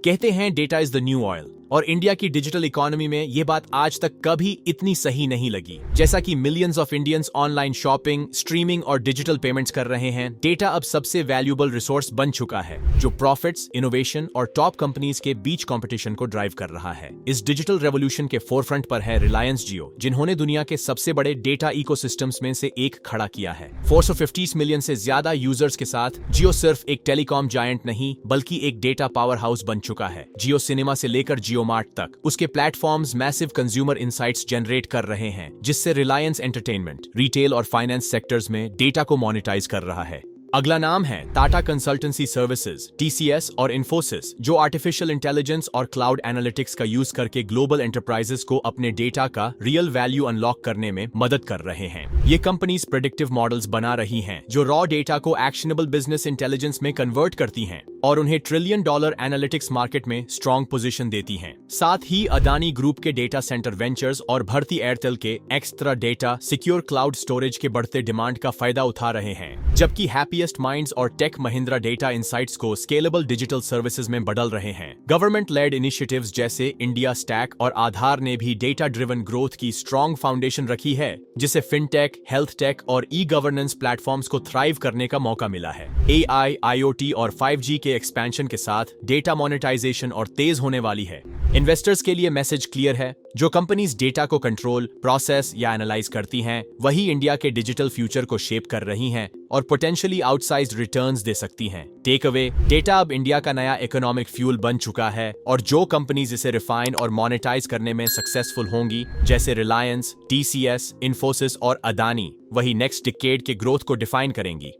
कहते हैं data is the new oil, और इंडिया की डिजिटल इकोनॉमी में ये बात आज तक कभी इतनी सही नहीं लगी। जैसा कि millions of Indians online shopping, streaming और डिजिटल पेमेंट्स कर रहे हैं, डेटा अब सबसे वैल्यूएबल रिसोर्स बन चुका है जो प्रॉफिट्स, इनोवेशन और टॉप कंपनीज के बीच कंपटीशन को ड्राइव कर रहा है। इस डिजिटल रेवोल्यूशन के फोरफ्रंट पर है रिलायंस जियो, जिन्होंने दुनिया के सबसे बड़े डेटा इकोसिस्टम्स में से एक खड़ा किया है। 450 मिलियन से ज्यादा यूजर्स के साथ जियो सिर्फ एक टेलीकॉम जायंट नहीं बल्कि एक डेटा पावर हाउस बन चुका है। जियो सिनेमा से लेकर जियो मार्ट तक उसके platforms massive consumer insights generate कर रहे हैं, जिससे रिलायंस एंटरटेनमेंट, रिटेल और फाइनेंस सेक्टर्स में डेटा को मोनेटाइज कर रहा है। अगला नाम है टाटा कंसल्टेंसी सर्विसेज TCS और इन्फोसिस, जो आर्टिफिशियल इंटेलिजेंस और क्लाउड एनालिटिक्स का यूज करके ग्लोबल एंटरप्राइजेस को अपने डेटा का रियल वैल्यू अनलॉक करने में मदद कर रहे हैं। ये कंपनीज प्रेडिक्टिव मॉडल्स बना रही हैं जो रॉ डेटा को एक्शनेबल बिजनेस इंटेलिजेंस में कन्वर्ट करती हैं और उन्हें $1 ट्रिलियन एनालिटिक्स मार्केट में स्ट्रॉन्ग पोजीशन देती हैं। साथ ही अदानी ग्रुप के डेटा सेंटर वेंचर्स और भारती एयरटेल के extra data secure cloud storage के बढ़ते डिमांड का फायदा उठा रहे हैं, जबकि हैप्पीएस्ट माइंड्स और टेक महिंद्रा डेटा इनसाइट्स को स्केलेबल डिजिटल सर्विसेज में बदल रहे हैं। गवर्नमेंट लेड इनिशिएटिव्स जैसे इंडिया स्टैक और आधार ने भी डेटा ड्रिवन ग्रोथ की स्ट्रॉन्ग फाउंडेशन रखी है, जिसे फिनटेक, हेल्थ टेक और ई गवर्नेंस प्लेटफॉर्म्स को थ्राइव करने का मौका मिला है। AI, IoT और 5G के एक्सपेंशन के साथ डेटा मोनेटाइजेशन और तेज होने वाली है। इन्वेस्टर्स के लिए मैसेज क्लियर है, जो कंपनीज डेटा को कंट्रोल, प्रोसेस या एनालाइज करती हैं, वही इंडिया के डिजिटल फ्यूचर को शेप कर रही हैं और पोटेंशियली आउटसाइज्ड रिटर्न्स दे सकती हैं। टेक अवे, डेटा अब इंडिया का नया इकोनॉमिक फ्यूल बन चुका है और जो कंपनीज इसे रिफाइन और मोनेटाइज करने में सक्सेसफुल होंगी, जैसे रिलायंस, TCS, इन्फोसिस और अदानी, वही नेक्स्ट डिकेड के ग्रोथ को डिफाइन करेंगी।